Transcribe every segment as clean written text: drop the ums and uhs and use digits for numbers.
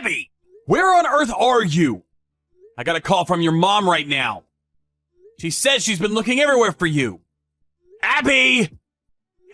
Abby! Where on earth are you? I got a call from your mom right now. She says she's been looking everywhere for you. Abby!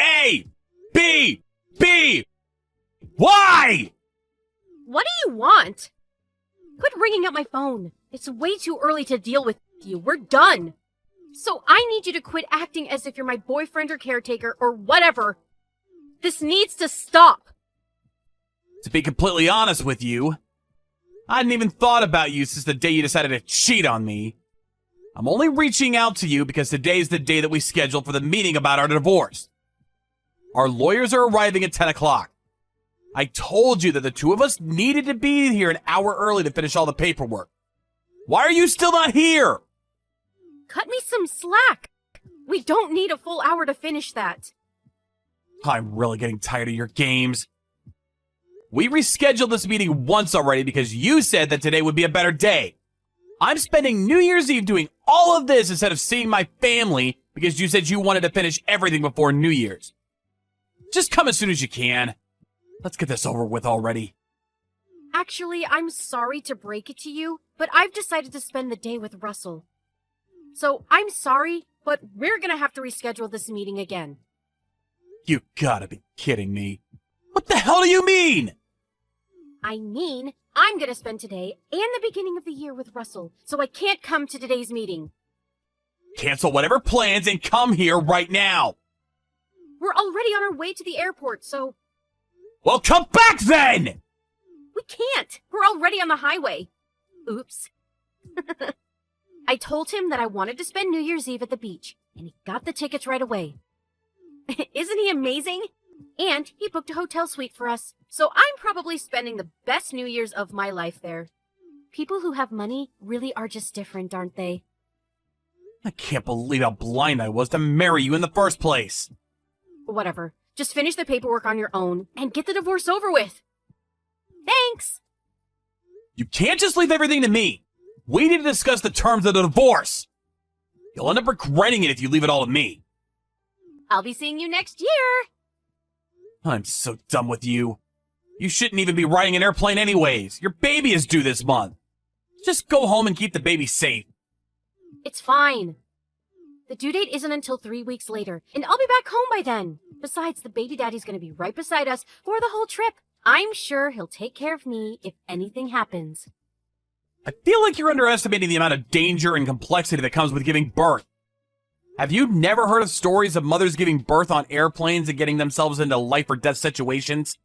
A! B! B! Why? What do you want? Quit ringing up my phone. It's way too early to deal with you. We're done. So I need you to quit acting as if you're my boyfriend or caretaker or whatever. This needs to stop. To be completely honest with you, I hadn't even thought about you since the day you decided to cheat on me. I'm only reaching out to you because today's the day that we scheduled for the meeting about our divorce. Our lawyers are arriving at 10 o'clock. I told you that the two of us needed to be here an hour early to finish all the paperwork. Why are you still not here? Cut me some slack. We don't need a full hour to finish that. I'm really getting tired of your games. We rescheduled this meeting once already because you said that today would be a better day. I'm spending New Year's Eve doing all of this instead of seeing my family because you said you wanted to finish everything before New Year's. Just come as soon as you can. Let's get this over with already. Actually, I'm sorry to break it to you, but I've decided to spend the day with Russell. So I'm sorry, but we're gonna have to reschedule this meeting again. You gotta be kidding me. What the hell do you mean? I mean, I'm gonna spend today and the beginning of the year with Russell, so I can't come to today's meeting. Cancel whatever plans and come here right now. We're already on our way to the airport, so... Well, come back then! We can't! We're already on the highway. Oops. I told him that I wanted to spend New Year's Eve at the beach, and he got the tickets right away. Isn't he amazing? And he booked a hotel suite for us, so I'm probably spending the best New Year's of my life there. People who have money really are just different, aren't they? I can't believe how blind I was to marry you in the first place. Whatever. Just finish the paperwork on your own and get the divorce over with. Thanks! You can't just leave everything to me. We need to discuss the terms of the divorce. You'll end up regretting it if you leave it all to me. I'll be seeing you next year! I'm so done with you. You shouldn't even be riding an airplane anyways. Your baby is due this month. Just go home and keep the baby safe. It's fine. The due date isn't until 3 weeks later, and I'll be back home by then. Besides, the baby daddy's gonna be right beside us for the whole trip. I'm sure he'll take care of me if anything happens. I feel like you're underestimating the amount of danger and complexity that comes with giving birth. Have you never heard of stories of mothers giving birth on airplanes and getting themselves into life or death situations?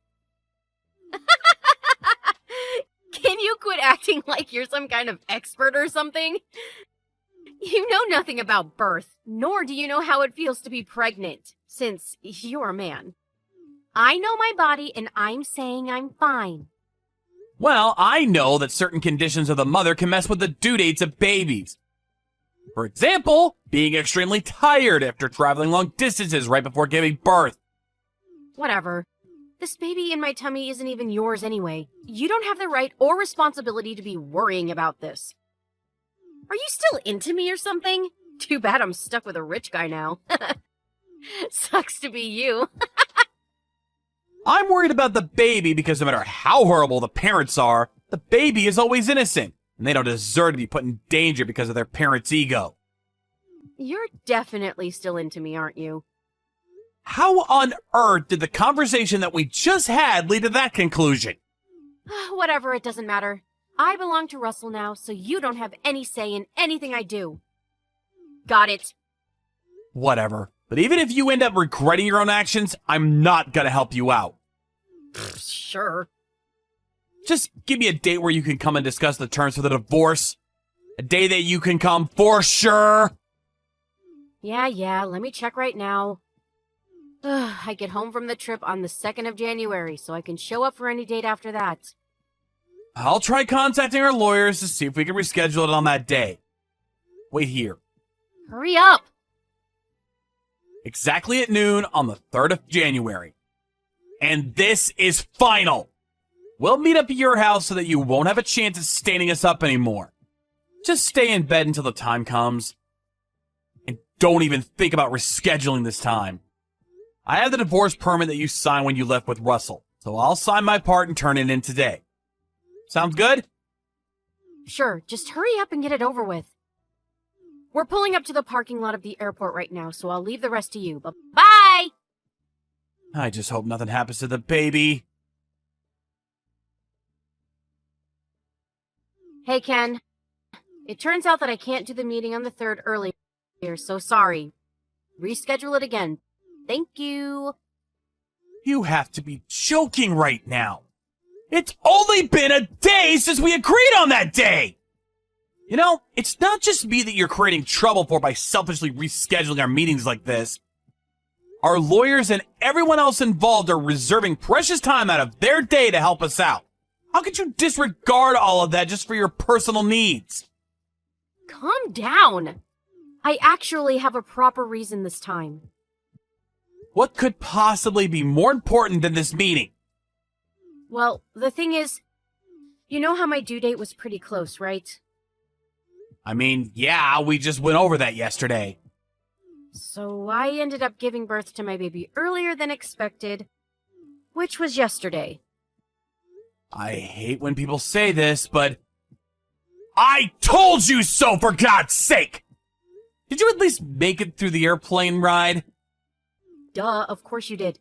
Can you quit acting like you're some kind of expert or something? You know nothing about birth, nor do you know how it feels to be pregnant, since you're a man. I know my body, and I'm saying I'm fine. Well, I know that certain conditions of the mother can mess with the due dates of babies. For example, being extremely tired after traveling long distances right before giving birth. Whatever. This baby in my tummy isn't even yours anyway. You don't have the right or responsibility to be worrying about this. Are you still into me or something? Too bad I'm stuck with a rich guy now. Sucks to be you. I'm worried about the baby because no matter how horrible the parents are, the baby is always innocent, and they don't deserve to be put in danger because of their parents' ego. You're definitely still into me, aren't you? How on earth did the conversation that we just had lead to that conclusion? Whatever, it doesn't matter. I belong to Russell now, so you don't have any say in anything I do. Got it. Whatever. But even if you end up regretting your own actions, I'm not gonna help you out. Sure. Just give me a date where you can come and discuss the terms for the divorce. A day that you can come for sure. Yeah, let me check right now. I get home from the trip on the 2nd of January, so I can show up for any date after that. I'll try contacting our lawyers to see if we can reschedule it on that day. Wait here. Hurry up! Exactly at noon on the 3rd of January. And this is final. We'll meet up at your house so that you won't have a chance at standing us up anymore. Just stay in bed until the time comes. And don't even think about rescheduling this time. I have the divorce permit that you signed when you left with Russell, so I'll sign my part and turn it in today. Sounds good? Sure, just hurry up and get it over with. We're pulling up to the parking lot of the airport right now, so I'll leave the rest to you. Bye! I just hope nothing happens to the baby. Hey, Ken. It turns out that I can't do the meeting on the 3rd earlier, so sorry. Reschedule it again. Thank you. You have to be joking right now. It's only been a day since we agreed on that day! You know, it's not just me that you're creating trouble for by selfishly rescheduling our meetings like this. Our lawyers and everyone else involved are reserving precious time out of their day to help us out. How could you disregard all of that just for your personal needs? Calm down. I actually have a proper reason this time. What could possibly be more important than this meeting? Well, the thing is, you know how my due date was pretty close, right? I mean, yeah, we just went over that yesterday. So I ended up giving birth to my baby earlier than expected, which was yesterday. I hate when people say this, but I told you so, for God's sake! Did you at least make it through the airplane ride? Duh, of course you did.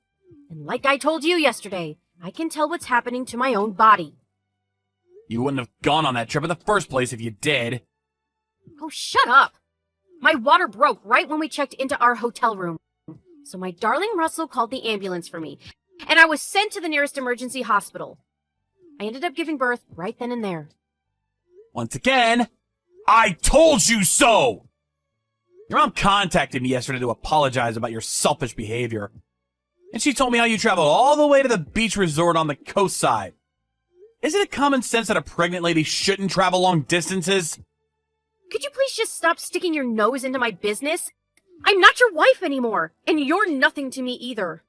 And like I told you yesterday, I can tell what's happening to my own body. You wouldn't have gone on that trip in the first place if you did. Oh, shut up! My water broke right when we checked into our hotel room. So my darling Russell called the ambulance for me, and I was sent to the nearest emergency hospital. I ended up giving birth right then and there. Once again, I told you so! Your mom contacted me yesterday to apologize about your selfish behavior. And she told me how you traveled all the way to the beach resort on the coast side. Isn't it common sense that a pregnant lady shouldn't travel long distances? Could you please just stop sticking your nose into my business? I'm not your wife anymore, and you're nothing to me either.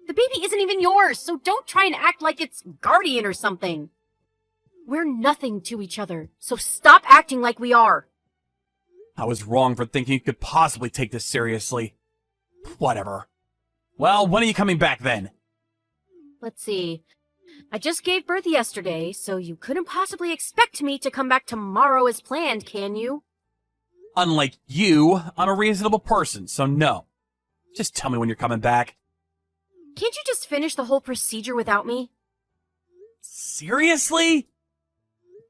The baby isn't even yours, so don't try and act like it's guardian or something. We're nothing to each other, so stop acting like we are. I was wrong for thinking you could possibly take this seriously. Whatever. Well, when are you coming back then? Let's see. I just gave birth yesterday, so you couldn't possibly expect me to come back tomorrow as planned, can you? Unlike you, I'm a reasonable person, so no. Just tell me when you're coming back. Can't you just finish the whole procedure without me? Seriously?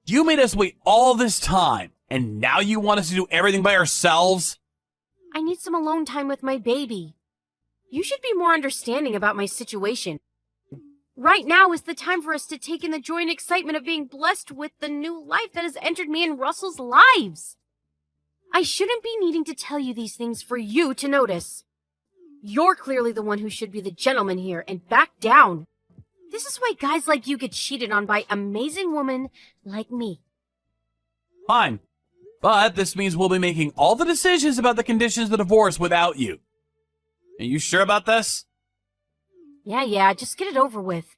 You made us wait all this time, and now you want us to do everything by ourselves? I need some alone time with my baby. You should be more understanding about my situation. Right now is the time for us to take in the joy and excitement of being blessed with the new life that has entered me and Russell's lives. I shouldn't be needing to tell you these things for you to notice. You're clearly the one who should be the gentleman here and back down. This is why guys like you get cheated on by amazing women like me. Fine. But this means we'll be making all the decisions about the conditions of the divorce without you. Are you sure about this? Yeah, just get it over with.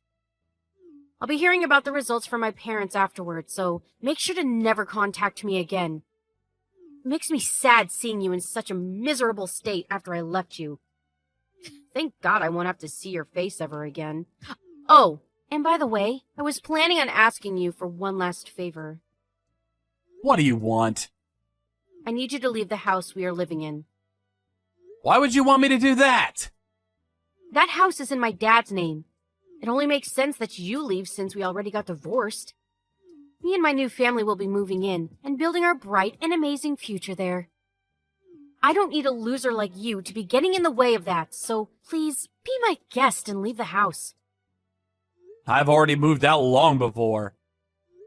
I'll be hearing about the results from my parents afterwards, so make sure to never contact me again. It makes me sad seeing you in such a miserable state after I left you. Thank God I won't have to see your face ever again. Oh, and by the way, I was planning on asking you for one last favor. What do you want? I need you to leave the house we are living in. Why would you want me to do that? That house is in my dad's name. It only makes sense that you leave since we already got divorced. Me and my new family will be moving in and building our bright and amazing future there. I don't need a loser like you to be getting in the way of that, so please be my guest and leave the house. I've already moved out long before.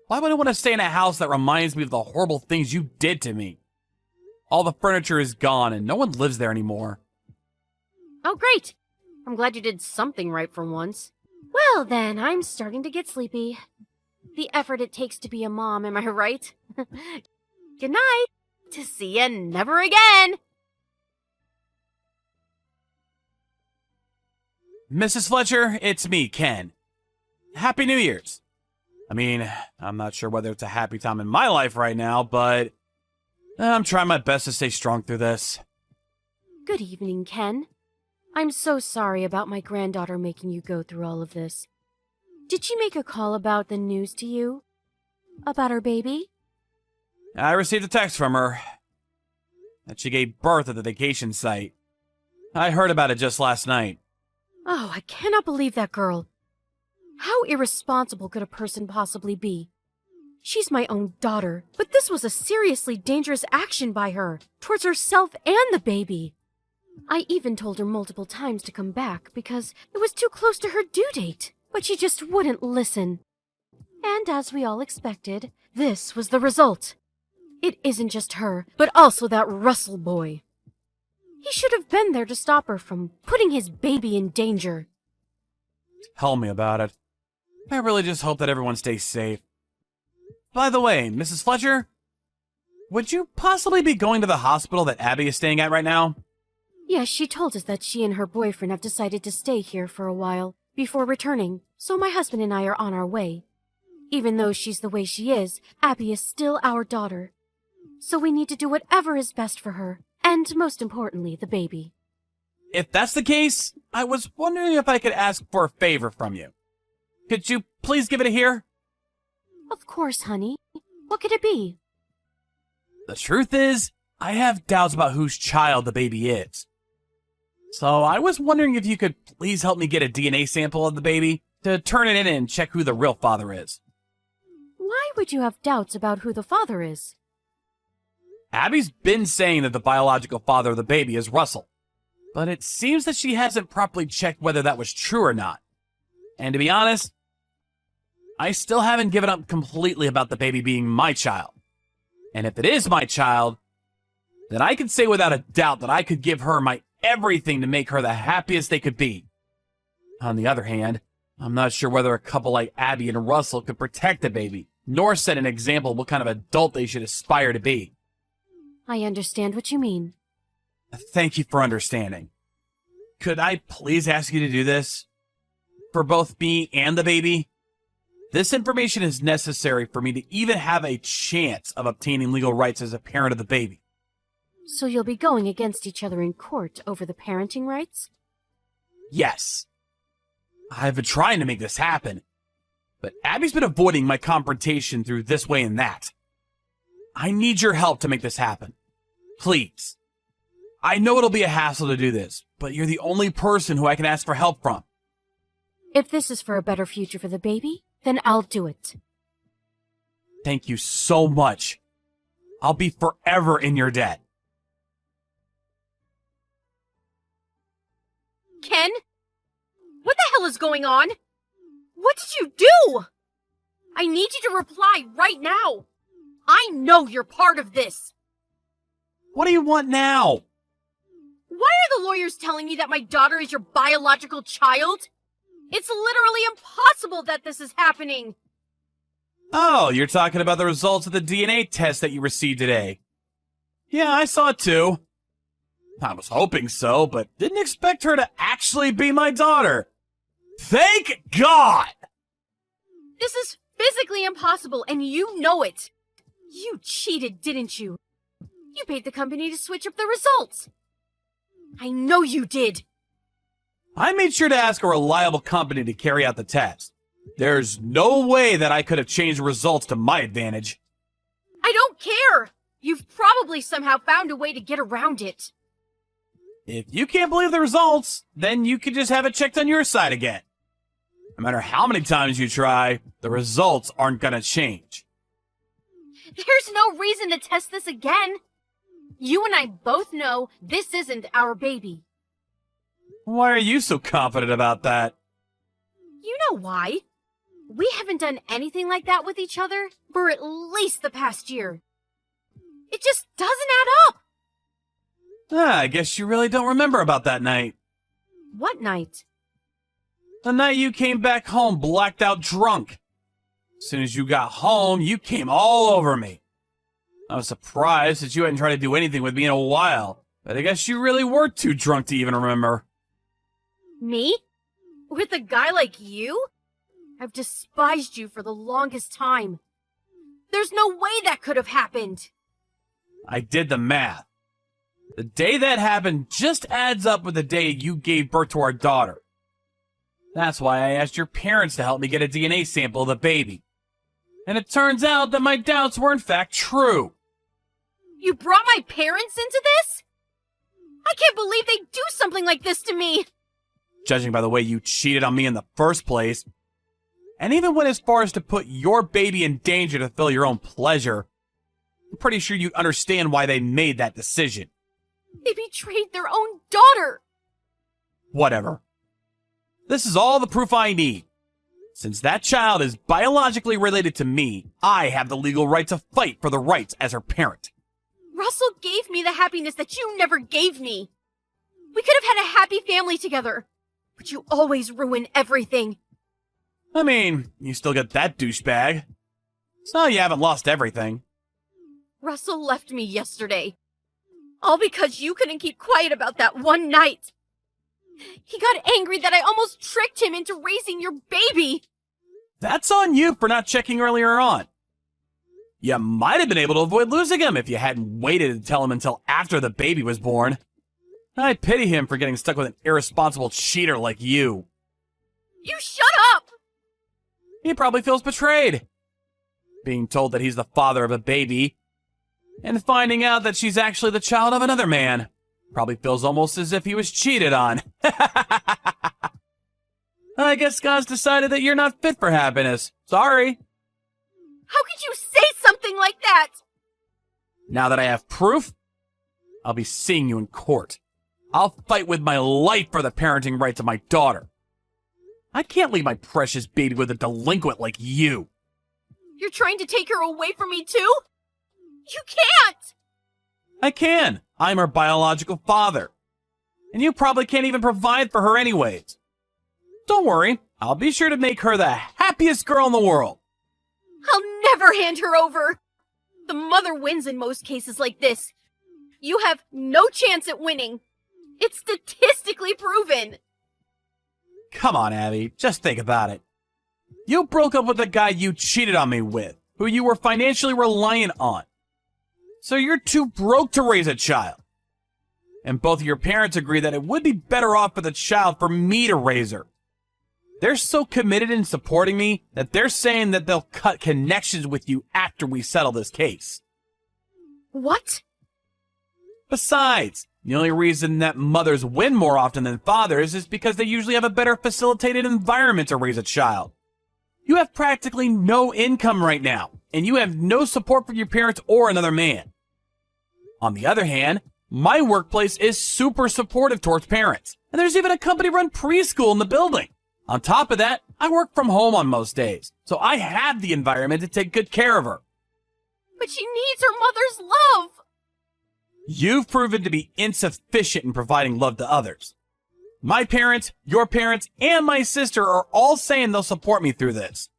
Why would I want to stay in a house that reminds me of the horrible things you did to me? All the furniture is gone and no one lives there anymore. Oh, great! I'm glad you did something right for once. Well then, I'm starting to get sleepy. The effort it takes to be a mom, am I right? Good night! To see ya never again! Mrs. Fletcher, it's me, Ken. Happy New Year's. I mean, I'm not sure whether it's a happy time in my life right now, but I'm trying my best to stay strong through this. Good evening, Ken. I'm so sorry about my granddaughter making you go through all of this. Did she make a call about the news to you? About her baby? I received a text from her that she gave birth at the vacation site. I heard about it just last night. Oh, I cannot believe that girl. How irresponsible could a person possibly be? She's my own daughter, but this was a seriously dangerous action by her, towards herself and the baby. I even told her multiple times to come back because it was too close to her due date, but she just wouldn't listen. And as we all expected, this was the result. It isn't just her, but also that Russell boy. He should have been there to stop her from putting his baby in danger. Tell me about it. I really just hope that everyone stays safe. By the way, Mrs. Fletcher, would you possibly be going to the hospital that Abby is staying at right now? Yes, she told us that she and her boyfriend have decided to stay here for a while before returning, so my husband and I are on our way. Even though she's the way she is, Abby is still our daughter. So we need to do whatever is best for her, and most importantly, the baby. If that's the case, I was wondering if I could ask for a favor from you. Could you please give it a hear? Of course, honey. What could it be? The truth is, I have doubts about whose child the baby is. So I was wondering if you could please help me get a DNA sample of the baby to turn it in and check who the real father is. Why would you have doubts about who the father is? Abby's been saying that the biological father of the baby is Russell, but it seems that she hasn't properly checked whether that was true or not. And to be honest, I still haven't given up completely about the baby being my child. And if it is my child, then I can say without a doubt that I could give her my everything to make her the happiest they could be. On the other hand, I'm not sure whether a couple like Abby and Russell could protect the baby, nor set an example of what kind of adult they should aspire to be. I understand what you mean. Thank you for understanding. Could I please ask you to do this? For both me and the baby? This information is necessary for me to even have a chance of obtaining legal rights as a parent of the baby. So you'll be going against each other in court over the parenting rights? Yes. I've been trying to make this happen, but Abby's been avoiding my confrontation through this way and that. I need your help to make this happen. Please. I know it'll be a hassle to do this, but you're the only person who I can ask for help from. If this is for a better future for the baby, then I'll do it. Thank you so much. I'll be forever in your debt. Ken? What the hell is going on? What did you do? I need you to reply right now. I know you're part of this. What do you want now? Why are the lawyers telling me that my daughter is your biological child? It's literally impossible that this is happening. Oh, you're talking about the results of the DNA test that you received today. Yeah, I saw it too. I was hoping so, but didn't expect her to actually be my daughter. Thank God! This is physically impossible, and you know it. You cheated, didn't you? You paid the company to switch up the results. I know you did. I made sure to ask a reliable company to carry out the test. There's no way that I could have changed the results to my advantage. I don't care. You've probably somehow found a way to get around it. If you can't believe the results, then you could just have it checked on your side again. No matter how many times you try, the results aren't gonna change. There's no reason to test this again. You and I both know this isn't our baby. Why are you so confident about that? You know why. We haven't done anything like that with each other for at least the past year. It just doesn't add up. I guess you really don't remember about that night. What night? The night you came back home blacked out drunk. As soon as you got home, you came all over me. I was surprised that you hadn't tried to do anything with me in a while, but I guess you really were too drunk to even remember. Me? With a guy like you? I've despised you for the longest time. There's no way that could have happened. I did the math. The day that happened just adds up with the day you gave birth to our daughter. That's why I asked your parents to help me get a DNA sample of the baby. And it turns out that my doubts were in fact true. You brought my parents into this? I can't believe they'd do something like this to me! Judging by the way you cheated on me in the first place, and even went as far as to put your baby in danger to fill your own pleasure, I'm pretty sure you understand why they made that decision. They betrayed their own daughter! Whatever. This is all the proof I need. Since that child is biologically related to me, I have the legal right to fight for the rights as her parent. Russell gave me the happiness that you never gave me. We could have had a happy family together, but you always ruin everything. I mean, you still get that douchebag. So you haven't lost everything. Russell left me yesterday. All because you couldn't keep quiet about that one night. He got angry that I almost tricked him into raising your baby. That's on you for not checking earlier on. You might have been able to avoid losing him if you hadn't waited to tell him until after the baby was born. I pity him for getting stuck with an irresponsible cheater like you. You shut up! He probably feels betrayed. Being told that he's the father of a baby, and finding out that she's actually the child of another man. Probably feels almost as if he was cheated on. I guess God's decided that you're not fit for happiness. Sorry. How could you say something like that? Now that I have proof, I'll be seeing you in court. I'll fight with my life for the parenting rights of my daughter. I can't leave my precious baby with a delinquent like you. You're trying to take her away from me too? You can't! I can. I'm her biological father. And you probably can't even provide for her anyways. Don't worry, I'll be sure to make her the happiest girl in the world. I'll never hand her over. The mother wins in most cases like this. You have no chance at winning. It's statistically proven. Come on, Abby, just think about it. You broke up with the guy you cheated on me with, who you were financially reliant on. So you're too broke to raise a child. And both of your parents agree that it would be better off for the child for me to raise her. They're so committed in supporting me that they're saying that they'll cut connections with you after we settle this case. What? Besides, the only reason that mothers win more often than fathers is because they usually have a better facilitated environment to raise a child. You have practically no income right now, and you have no support from your parents or another man. On the other hand, my workplace is super supportive towards parents, and there's even a company-run preschool in the building. On top of that, I work from home on most days, so I have the environment to take good care of her. But she needs her mother's love. You've proven to be insufficient in providing love to others. My parents, your parents, and my sister are all saying they'll support me through this.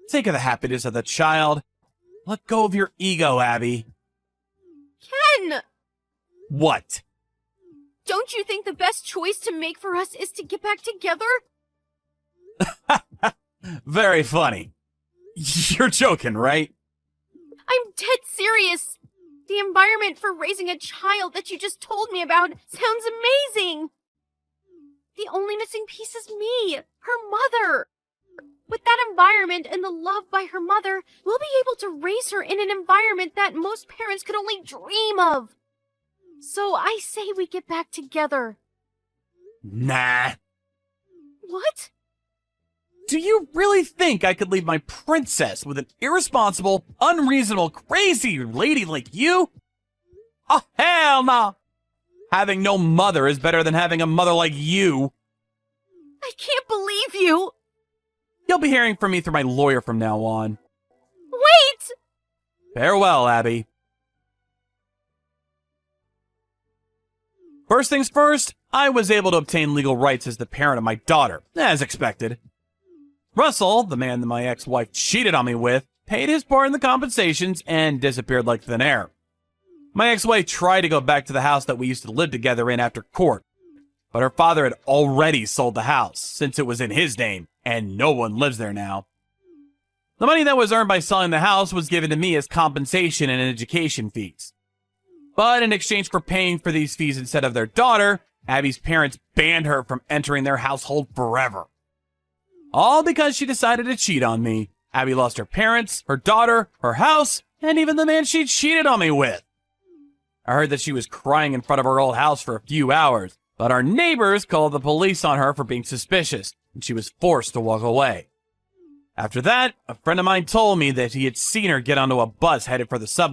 Think of the happiness of the child. Let go of your ego, Abby. Ken! What? Don't you think the best choice to make for us is to get back together? Very funny. You're joking, right? I'm dead serious. The environment for raising a child that you just told me about sounds amazing. The only missing piece is me, her mother. With that environment and the love by her mother, we'll be able to raise her in an environment that most parents could only dream of. So I say we get back together. Nah. What? Do you really think I could leave my princess with an irresponsible, unreasonable, crazy lady like you? Oh, hell no! Having no mother is better than having a mother like you. I can't believe you! You'll be hearing from me through my lawyer from now on. Wait! Farewell, Abby. First things first, I was able to obtain legal rights as the parent of my daughter, as expected. Russell, the man that my ex-wife cheated on me with, paid his part in the compensations and disappeared like thin air. My ex-wife tried to go back to the house that we used to live together in after court, but her father had already sold the house since it was in his name, and no one lives there now. The money that was earned by selling the house was given to me as compensation and education fees. But in exchange for paying for these fees instead of their daughter, Abby's parents banned her from entering their household forever. All because she decided to cheat on me. Abby lost her parents, her daughter, her house, and even the man she cheated on me with. I heard that she was crying in front of her old house for a few hours, but our neighbors called the police on her for being suspicious, and she was forced to walk away. After that, a friend of mine told me that he had seen her get onto a bus headed for the subway.